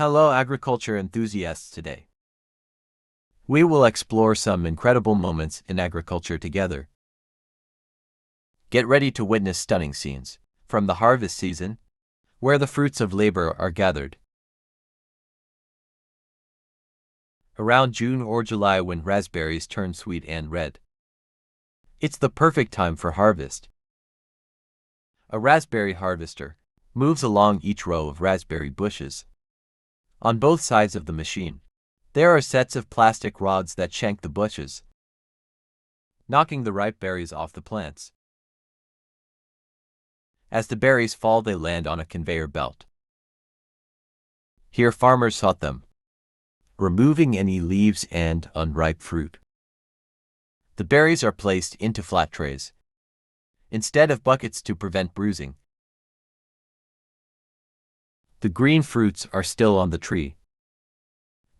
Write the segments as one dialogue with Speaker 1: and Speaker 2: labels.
Speaker 1: Hello agriculture enthusiasts today. We will explore some incredible moments in agriculture together. Get ready to witness stunning scenes from the harvest season, where the fruits of labor are gathered. Around June or July when raspberries turn sweet and red. It's the perfect time for harvest. A raspberry harvester moves along each row of raspberry bushes. On both sides of the machine, there are sets of plastic rods that shank the bushes, knocking the ripe berries off the plants. As the berries fall, they land on a conveyor belt. Here farmers sort them, removing any leaves and unripe fruit. The berries are placed into flat trays, instead of buckets to prevent bruising. The green fruits are still on the tree.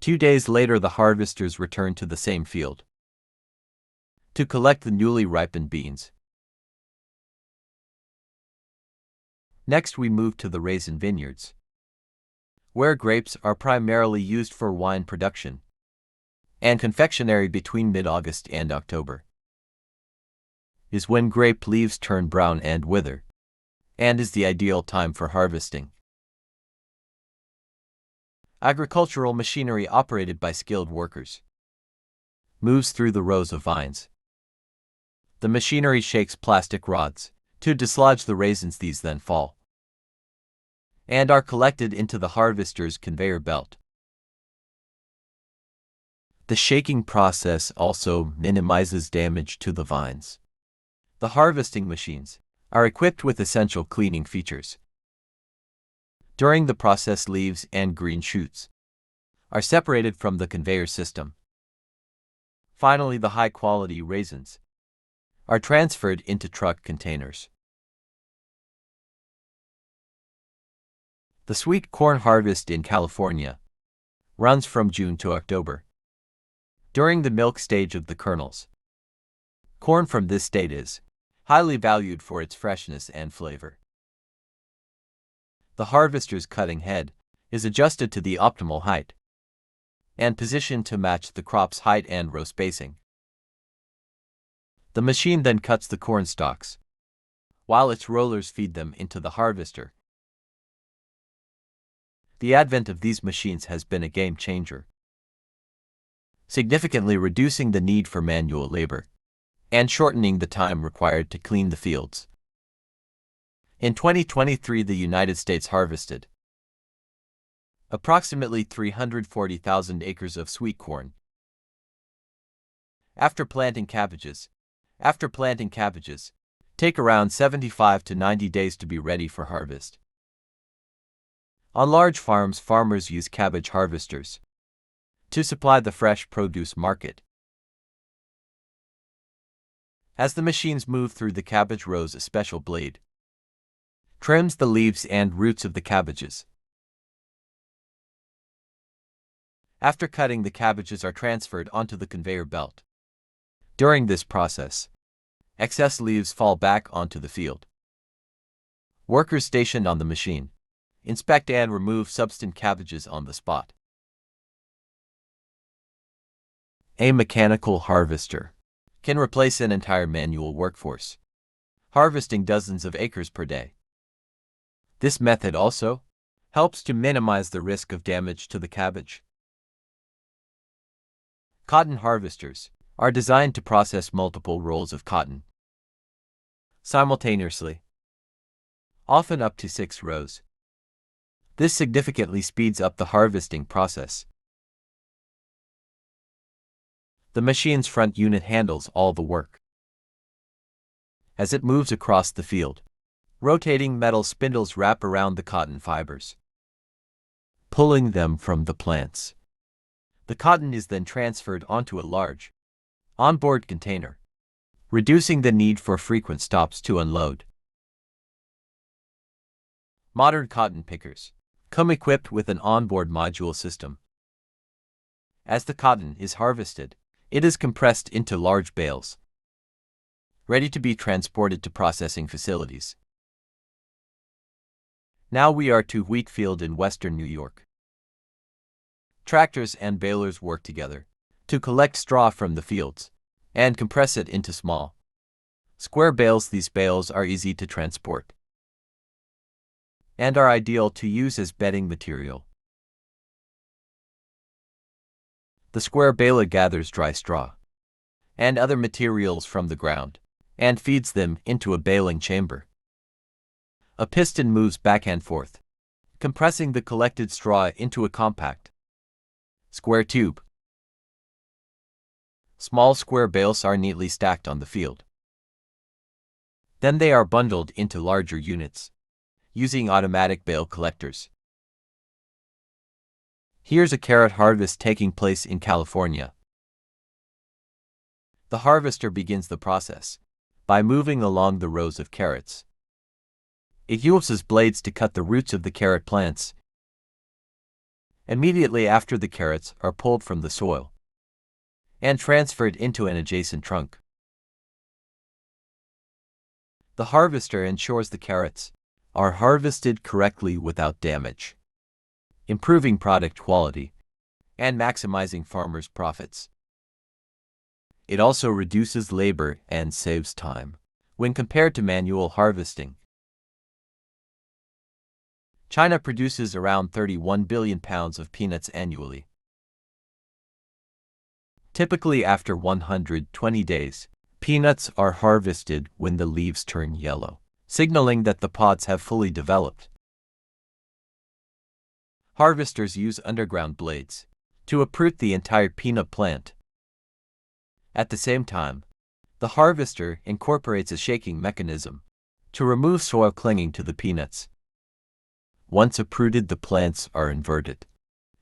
Speaker 1: 2 days later, the harvesters return to the same field to collect the newly ripened beans. Next, we move to the raisin vineyards, where grapes are primarily used for wine production and confectionery. Between mid-August and October is when grape leaves turn brown and wither, and is the ideal time for harvesting. Agricultural machinery operated by skilled workers moves through the rows of vines. The machinery shakes plastic rods to dislodge the raisins. These then fall and are collected into the harvester's conveyor belt. The shaking process also minimizes damage to the vines. The harvesting machines are equipped with essential cleaning features. During the process, leaves and green shoots are separated from the conveyor system. Finally, the high-quality raisins are transferred into truck containers. The sweet corn harvest in California runs from June to October. During the milk stage of the kernels, corn from this state is highly valued for its freshness and flavor. The harvester's cutting head is adjusted to the optimal height and positioned to match the crop's height and row spacing. The machine then cuts the corn stalks, while its rollers feed them into the harvester. The advent of these machines has been a game changer, significantly reducing the need for manual labor and shortening the time required to clean the fields. In 2023, the United States harvested approximately 340,000 acres of sweet corn. After planting cabbages, take around 75 to 90 days to be ready for harvest. On large farms, farmers use cabbage harvesters to supply the fresh produce market. As the machines move through the cabbage rows, a special blade trims the leaves and roots of the cabbages. After cutting, the cabbages are transferred onto the conveyor belt. During this process, excess leaves fall back onto the field. Workers stationed on the machine inspect and remove substandard cabbages on the spot. A mechanical harvester can replace an entire manual workforce, harvesting dozens of acres per day. This method also helps to minimize the risk of damage to the cabbage. Cotton harvesters are designed to process multiple rolls of cotton simultaneously, often up to 6 rows. This significantly speeds up the harvesting process. The machine's front unit handles all the work. As it moves across the field, rotating metal spindles wrap around the cotton fibers, pulling them from the plants. The cotton is then transferred onto a large, onboard container, reducing the need for frequent stops to unload. Modern cotton pickers come equipped with an onboard module system. As the cotton is harvested, it is compressed into large bales, ready to be transported to processing facilities. Now we are to wheat field in western New York. Tractors and balers work together to collect straw from the fields and compress it into small, square bales. These bales are easy to transport and are ideal to use as bedding material. The square baler gathers dry straw and other materials from the ground and feeds them into a baling chamber. A piston moves back and forth, compressing the collected straw into a compact, square tube. Small square bales are neatly stacked on the field. Then they are bundled into larger units, using automatic bale collectors. Here's a carrot harvest taking place in California. The harvester begins the process by moving along the rows of carrots. It uses blades to cut the roots of the carrot plants immediately after the carrots are pulled from the soil and transferred into an adjacent trunk. The harvester ensures the carrots are harvested correctly without damage, improving product quality and maximizing farmers' profits. It also reduces labor and saves time when compared to manual harvesting. China produces around 31 billion pounds of peanuts annually. Typically after 120 days, peanuts are harvested when the leaves turn yellow, signaling that the pods have fully developed. Harvesters use underground blades to uproot the entire peanut plant. At the same time, the harvester incorporates a shaking mechanism to remove soil clinging to the peanuts. Once uprooted, the plants are inverted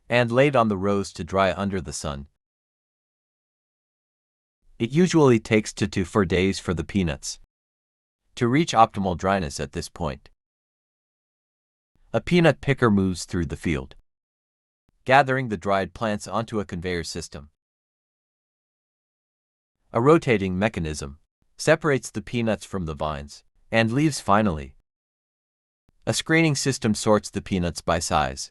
Speaker 1: and laid on the rows to dry under the sun. It usually takes 2 to 4 days for the peanuts to reach optimal dryness at this point. A peanut picker moves through the field, gathering the dried plants onto a conveyor system. A rotating mechanism separates the peanuts from the vines and leaves. Finally, a screening system sorts the peanuts by size.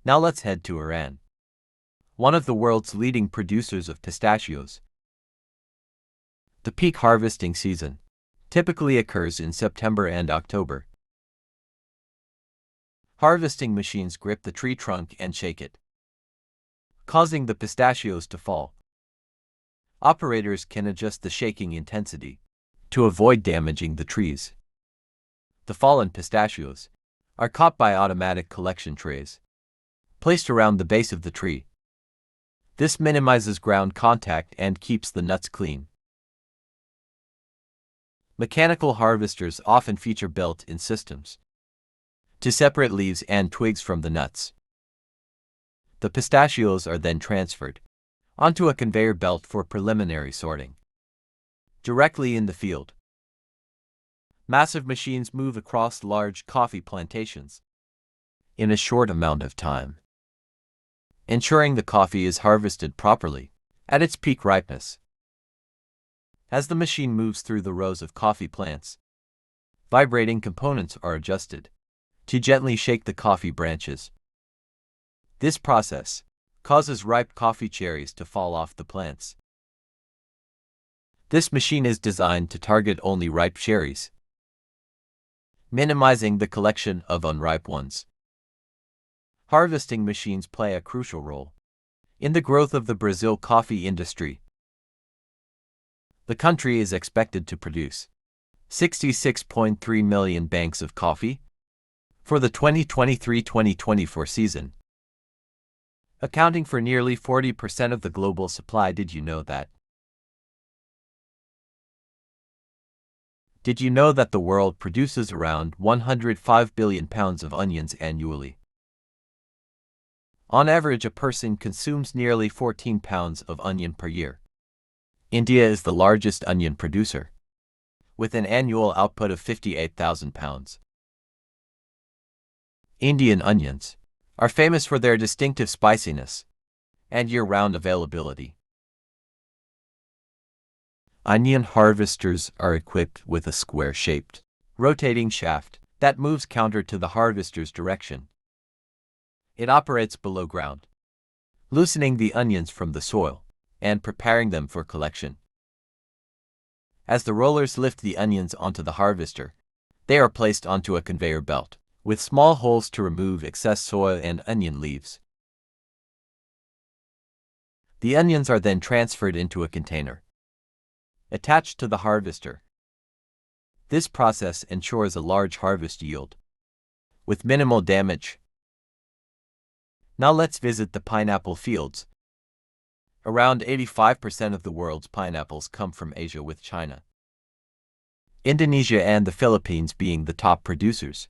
Speaker 1: Now let's head to Iran, one of the world's leading producers of pistachios. The peak harvesting season typically occurs in September and October. Harvesting machines grip the tree trunk and shake it, causing the pistachios to fall. Operators can adjust the shaking intensity to avoid damaging the trees. The fallen pistachios are caught by automatic collection trays placed around the base of the tree. This minimizes ground contact and keeps the nuts clean. Mechanical harvesters often feature built-in systems to separate leaves and twigs from the nuts. The pistachios are then transferred onto a conveyor belt for preliminary sorting. Directly in the field, massive machines move across large coffee plantations in a short amount of time, ensuring the coffee is harvested properly at its peak ripeness. As the machine moves through the rows of coffee plants, vibrating components are adjusted to gently shake the coffee branches. This process causes ripe coffee cherries to fall off the plants. This machine is designed to target only ripe cherries, minimizing the collection of unripe ones. Harvesting machines play a crucial role in the growth of the Brazil coffee industry. The country is expected to produce 66.3 million bags of coffee for the 2023-2024 season, accounting for nearly 40% of the global supply. Did you know that? Did you know that the world produces around 105 billion pounds of onions annually? On average, a person consumes nearly 14 pounds of onion per year. India is the largest onion producer, with an annual output of 58,000 pounds. Indian onions are famous for their distinctive spiciness and year-round availability. Onion harvesters are equipped with a square-shaped, rotating shaft that moves counter to the harvester's direction. It operates below ground, loosening the onions from the soil and preparing them for collection. As the rollers lift the onions onto the harvester, they are placed onto a conveyor belt with small holes to remove excess soil and onion leaves. The onions are then transferred into a container, attached to the harvester. This process ensures a large harvest yield, with minimal damage. Now let's visit the pineapple fields. Around 85% of the world's pineapples come from Asia, with China, Indonesia and the Philippines being the top producers.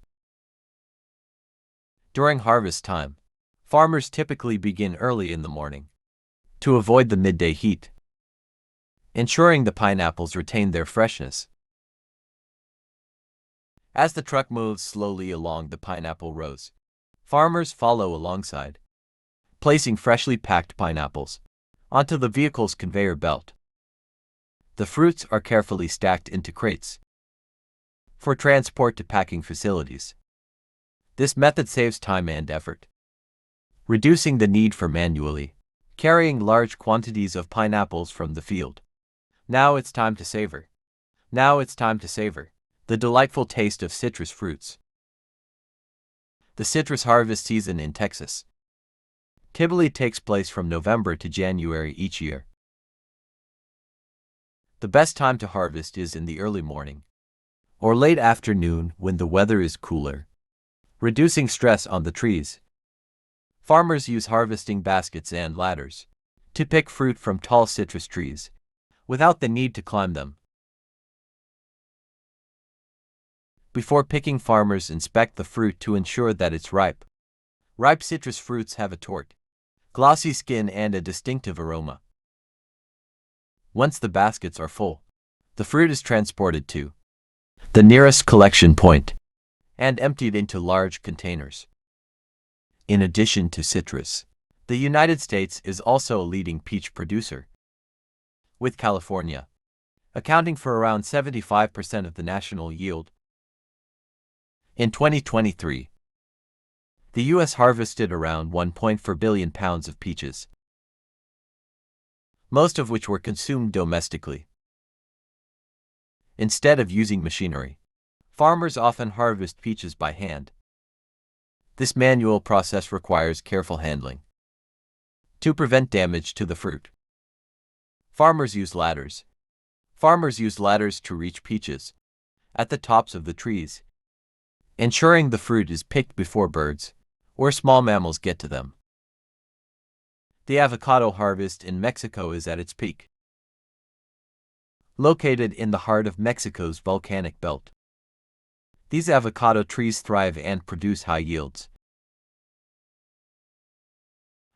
Speaker 1: During harvest time, farmers typically begin early in the morning to avoid the midday heat, ensuring the pineapples retain their freshness. As the truck moves slowly along the pineapple rows, farmers follow alongside, placing freshly packed pineapples onto the vehicle's conveyor belt. The fruits are carefully stacked into crates for transport to packing facilities. This method saves time and effort, reducing the need for manually carrying large quantities of pineapples from the field. Now it's time to savor. The delightful taste of citrus fruits. The citrus harvest season in Texas typically takes place from November to January each year. The best time to harvest is in the early morning or late afternoon when the weather is cooler, reducing stress on the trees. Farmers use harvesting baskets and ladders to pick fruit from tall citrus trees without the need to climb them. Before picking, farmers inspect the fruit to ensure that it's ripe. Ripe citrus fruits have a taut, glossy skin and a distinctive aroma. Once the baskets are full, the fruit is transported to the nearest collection point and emptied into large containers. In addition to citrus, the United States is also a leading peach producer, with California accounting for around 75% of the national yield. In 2023, the U.S. harvested around 1.4 billion pounds of peaches, most of which were consumed domestically. Instead of using machinery, farmers often harvest peaches by hand. This manual process requires careful handling to prevent damage to the fruit. Farmers use ladders to reach peaches at the tops of the trees, ensuring the fruit is picked before birds or small mammals get to them. The avocado harvest in Mexico is at its peak. Located in the heart of Mexico's volcanic belt, these avocado trees thrive and produce high yields.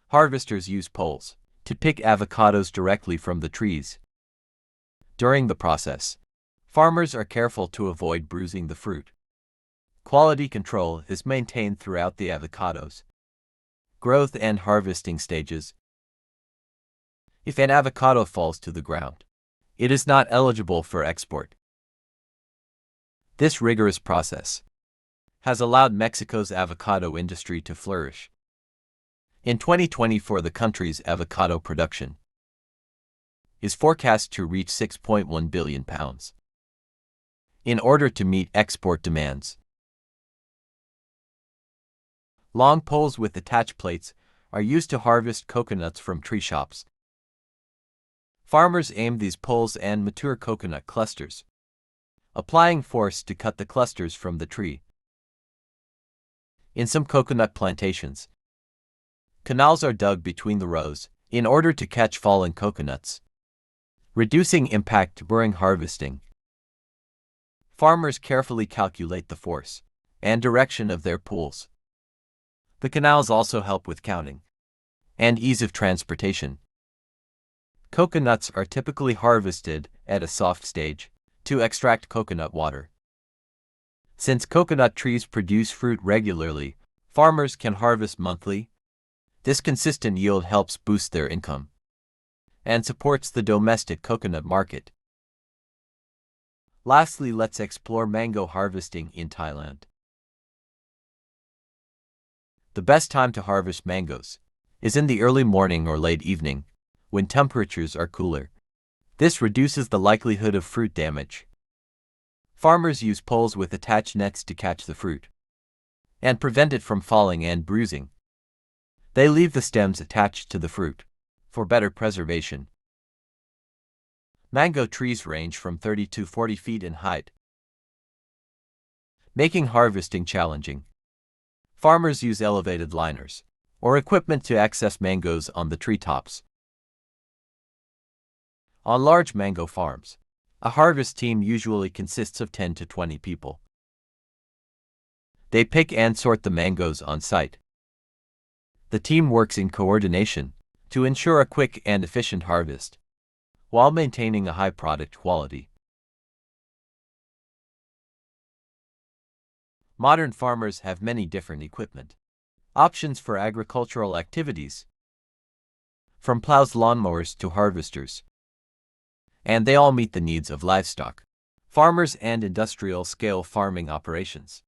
Speaker 1: Harvesters use poles to pick avocados directly from the trees. During the process, farmers are careful to avoid bruising the fruit. Quality control is maintained throughout the avocado's growth and harvesting stages. If an avocado falls to the ground, it is not eligible for export. This rigorous process has allowed Mexico's avocado industry to flourish. In 2024, the country's avocado production is forecast to reach 6.1 billion pounds. In order to meet export demands, long poles with attached plates are used to harvest coconuts from tree shops. Farmers aim these poles and mature coconut clusters, applying force to cut the clusters from the tree. In some coconut plantations, canals are dug between the rows in order to catch fallen coconuts, reducing impact during harvesting. Farmers carefully calculate the force and direction of their pulls. The canals also help with counting and ease of transportation. Coconuts are typically harvested at a soft stage to extract coconut water. Since coconut trees produce fruit regularly, farmers can harvest monthly. This consistent yield helps boost their income and supports the domestic coconut market. Lastly, let's explore mango harvesting in Thailand. The best time to harvest mangoes is in the early morning or late evening, when temperatures are cooler. This reduces the likelihood of fruit damage. Farmers use poles with attached nets to catch the fruit and prevent it from falling and bruising. They leave the stems attached to the fruit for better preservation. Mango trees range from 30 to 40 feet in height, making harvesting challenging. Farmers use elevated liners or equipment to access mangoes on the treetops. On large mango farms, a harvest team usually consists of 10 to 20 people. They pick and sort the mangoes on site. The team works in coordination to ensure a quick and efficient harvest, while maintaining a high product quality. Modern farmers have many different equipment options for agricultural activities, from plows, lawnmowers to harvesters, and they all meet the needs of livestock farmers and industrial-scale farming operations.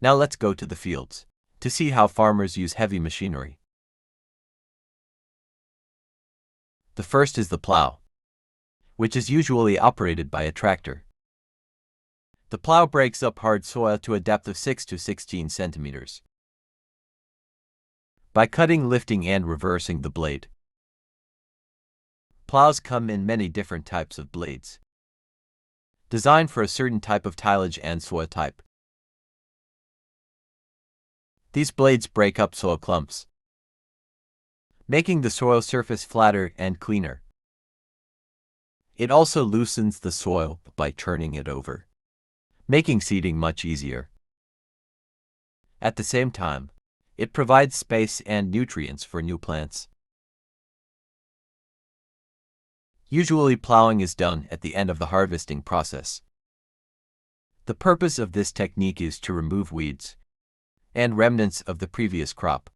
Speaker 1: Now let's go to the fields to see how farmers use heavy machinery. The first is the plow, which is usually operated by a tractor. The plow breaks up hard soil to a depth of 6 to 16 centimeters by cutting, lifting, and reversing the blade. Plows come in many different types of blades, designed for a certain type of tillage and soil type. These blades break up soil clumps, making the soil surface flatter and cleaner. It also loosens the soil by turning it over, making seeding much easier. At the same time, it provides space and nutrients for new plants. Usually plowing is done at the end of the harvesting process. The purpose of this technique is to remove weeds and remnants of the previous crop,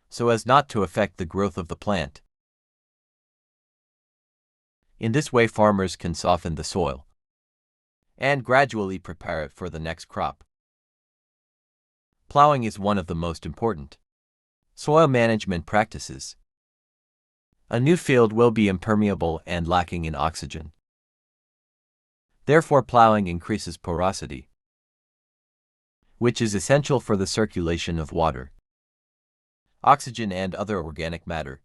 Speaker 1: so as not to affect the growth of the plant. In this way, farmers can soften the soil and gradually prepare it for the next crop. Plowing is one of the most important soil management practices. A new field will be impermeable and lacking in oxygen. Therefore, plowing increases porosity, which is essential for the circulation of water, oxygen, and other organic matter.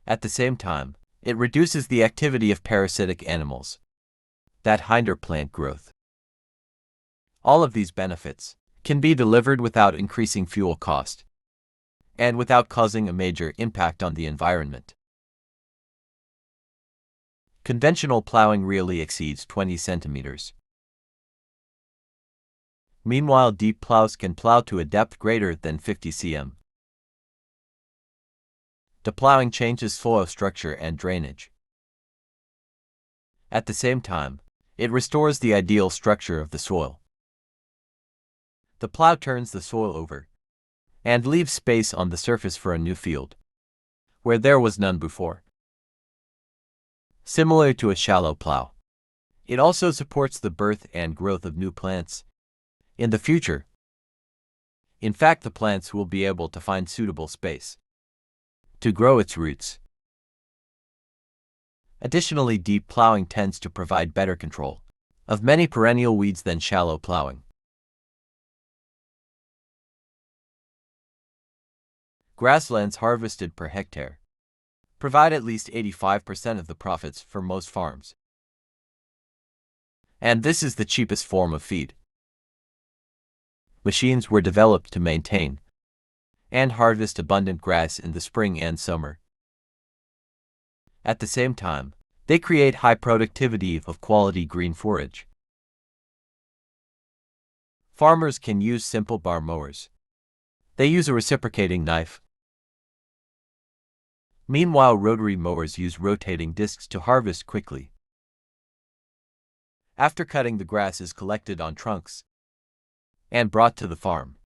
Speaker 1: At the same time, it reduces the activity of parasitic animals that hinder plant growth. All of these benefits can be delivered without increasing fuel cost and without causing a major impact on the environment. Conventional plowing rarely exceeds 20 centimeters. Meanwhile, deep plows can plow to a depth greater than 50 cm. The plowing changes soil structure and drainage. At the same time, it restores the ideal structure of the soil. The plow turns the soil over and leaves space on the surface for a new field, where there was none before. Similar to a shallow plow, it also supports the birth and growth of new plants in the future. In fact, the plants will be able to find suitable space to grow its roots. Additionally, deep plowing tends to provide better control of many perennial weeds than shallow plowing. Grasslands harvested per hectare provide at least 85% of the profits for most farms. And this is the cheapest form of feed. Machines were developed to maintain and harvest abundant grass in the spring and summer. At the same time, they create high productivity of quality green forage. Farmers can use simple bar mowers. They use a reciprocating knife. Meanwhile, rotary mowers use rotating discs to harvest quickly. After cutting, the grass is collected on trunks and brought to the farm,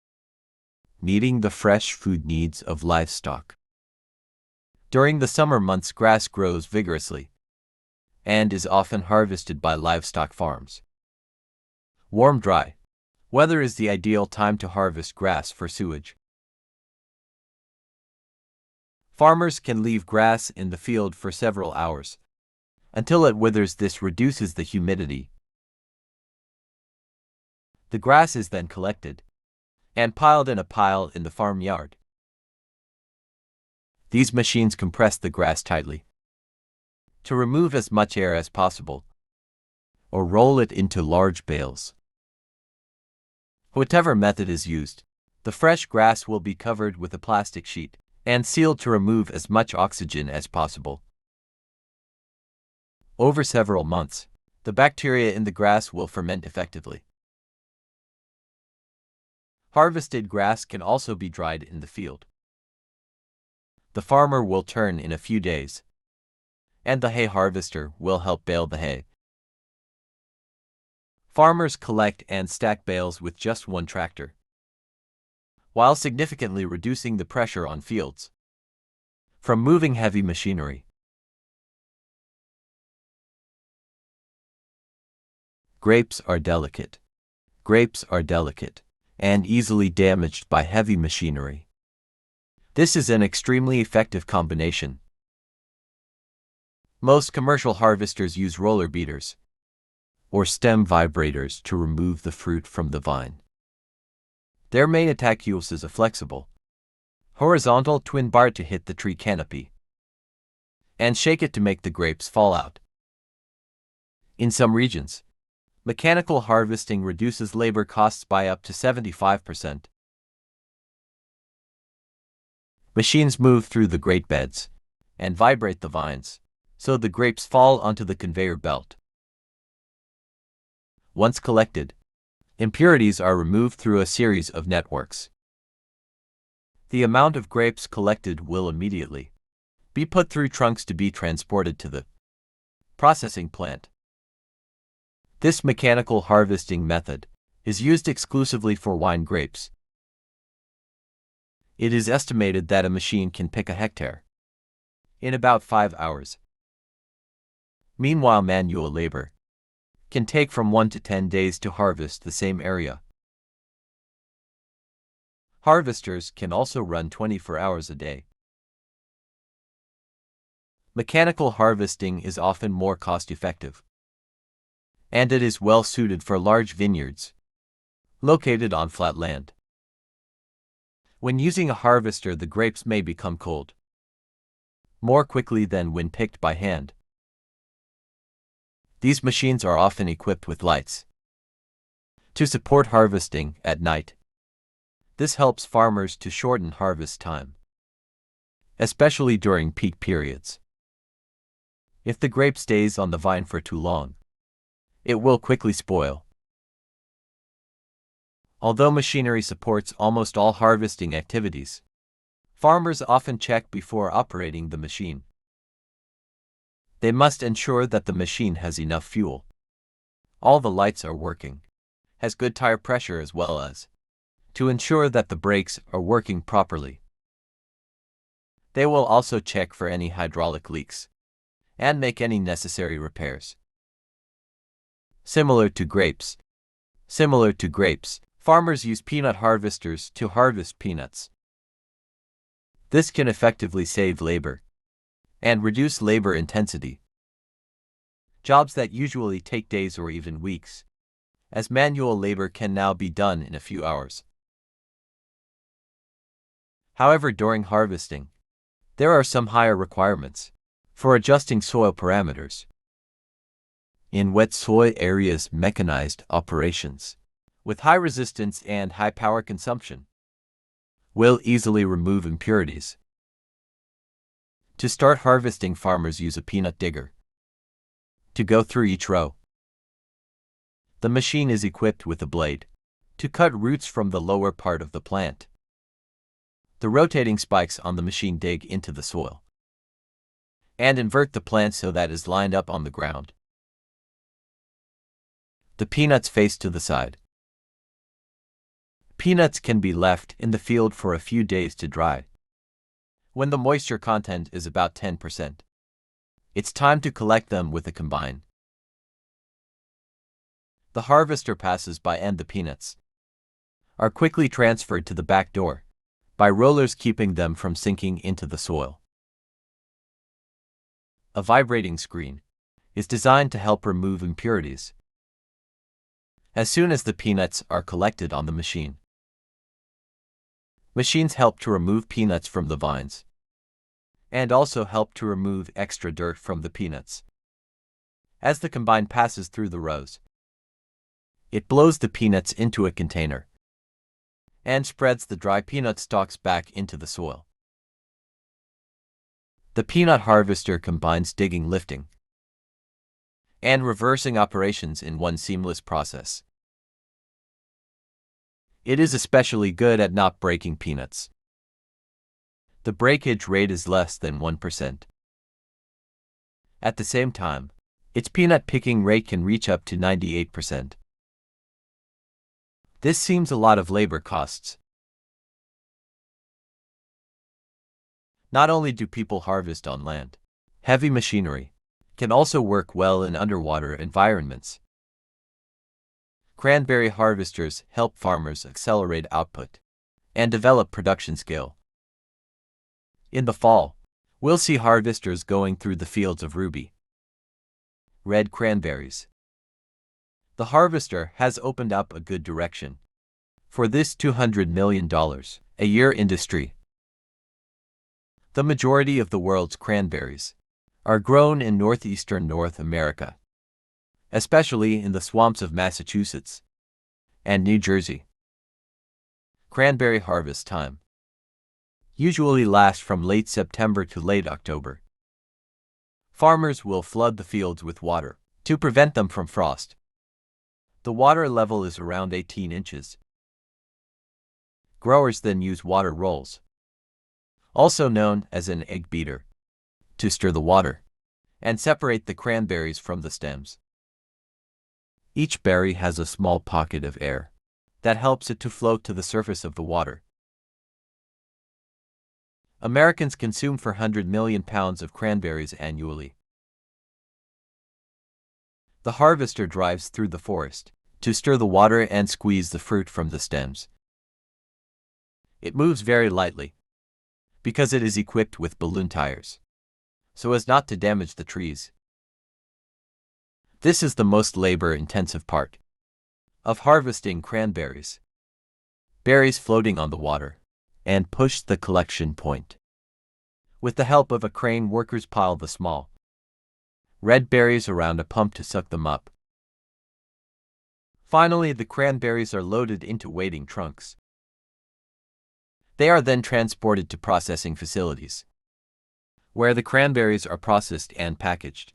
Speaker 1: meeting the fresh food needs of livestock. During the summer months, grass grows vigorously and is often harvested by livestock farms. Warm, dry Weather is the ideal time to harvest grass for sewage. Farmers can leave grass in the field for several hours until it withers. This reduces the humidity. The grass is then collected and piled in a pile in the farmyard. These machines compress the grass tightly to remove as much air as possible, or roll it into large bales. Whatever method is used, the fresh grass will be covered with a plastic sheet and sealed to remove as much oxygen as possible. Over several months, the bacteria in the grass will ferment effectively. Harvested grass can also be dried in the field. The farmer will turn in a few days, and the hay harvester will help bale the hay. Farmers collect and stack bales with just one tractor, while significantly reducing the pressure on fields from moving heavy machinery. Grapes are delicate. Grapes are delicate and easily damaged by heavy machinery. This is an extremely effective combination. Most commercial harvesters use roller beaters or stem vibrators to remove the fruit from the vine. Their main attack uses a flexible, horizontal twin bar to hit the tree canopy and shake it to make the grapes fall out. In some regions, mechanical harvesting reduces labor costs by up to 75%. Machines move through the grape beds and vibrate the vines, so the grapes fall onto the conveyor belt. Once collected, impurities are removed through a series of networks. The amount of grapes collected will immediately be put through trunks to be transported to the processing plant. This mechanical harvesting method is used exclusively for wine grapes. It is estimated that a machine can pick a hectare in about 5 hours. Meanwhile, manual labor can take from 1 to 10 days to harvest the same area. Harvesters can also run 24 hours a day. Mechanical harvesting is often more cost-effective, and it is well suited for large vineyards located on flat land. When using a harvester, the grapes may become cold more quickly than when picked by hand. These machines are often equipped with lights to support harvesting at night. This helps farmers to shorten harvest time, especially during peak periods. If the grape stays on the vine for too long, it will quickly spoil. Although machinery supports almost all harvesting activities, farmers often check before operating the machine. They must ensure that the machine has enough fuel, all the lights are working, has good tire pressure, as well as to ensure that the brakes are working properly. They will also check for any hydraulic leaks and make any necessary repairs. Similar to grapes, farmers use peanut harvesters to harvest peanuts. This can effectively save labor and reduce labor intensity. Jobs that usually take days or even weeks, as manual labor, can now be done in a few hours. However, during harvesting, there are some higher requirements for adjusting soil parameters. In wet soil areas, mechanized operations with high resistance and high power consumption will easily remove impurities. To start harvesting, farmers use a peanut digger to go through each row. The machine is equipped with a blade to cut roots from the lower part of the plant. The rotating spikes on the machine dig into the soil and invert the plant so that it is lined up on the ground. The peanuts face to the side. Peanuts can be left in the field for a few days to dry. When the moisture content is about 10%, it's time to collect them with a combine. The harvester passes by and the peanuts are quickly transferred to the back door by rollers, keeping them from sinking into the soil. A vibrating screen is designed to help remove impurities as soon as the peanuts are collected on the machine. Machines help to remove peanuts from the vines and also help to remove extra dirt from the peanuts. As the combine passes through the rows, it blows the peanuts into a container and spreads the dry peanut stalks back into the soil. The peanut harvester combines digging, lifting, and reversing operations in one seamless process. It is especially good at not breaking peanuts. The breakage rate is less than 1%. At the same time, its peanut picking rate can reach up to 98%. This seems a lot of labor costs. Not only do people harvest on land, heavy machinery can also work well in underwater environments. Cranberry harvesters help farmers accelerate output and develop production skill. In the fall, we'll see harvesters going through the fields of ruby red cranberries. The harvester has opened up a good direction for this $200 million a year industry. The majority of the world's cranberries are grown in northeastern North America, especially in the swamps of Massachusetts and New Jersey. Cranberry harvest time usually lasts from late September to late October. Farmers will flood the fields with water to prevent them from frost. The water level is around 18 inches. Growers then use water rolls, also known as an egg beater, to stir the water and separate the cranberries from the stems. Each berry has a small pocket of air that helps it to float to the surface of the water. Americans consume 400 million pounds of cranberries annually. The harvester drives through the forest to stir the water and squeeze the fruit from the stems. It moves very lightly because it is equipped with balloon tires, so as not to damage the trees. This is the most labor-intensive part of harvesting cranberries. Berries floating on the water and push the collection point. With the help of a crane, workers pile the small red berries around a pump to suck them up. Finally, the cranberries are loaded into waiting trunks. They are then transported to processing facilities, where the cranberries are processed and packaged.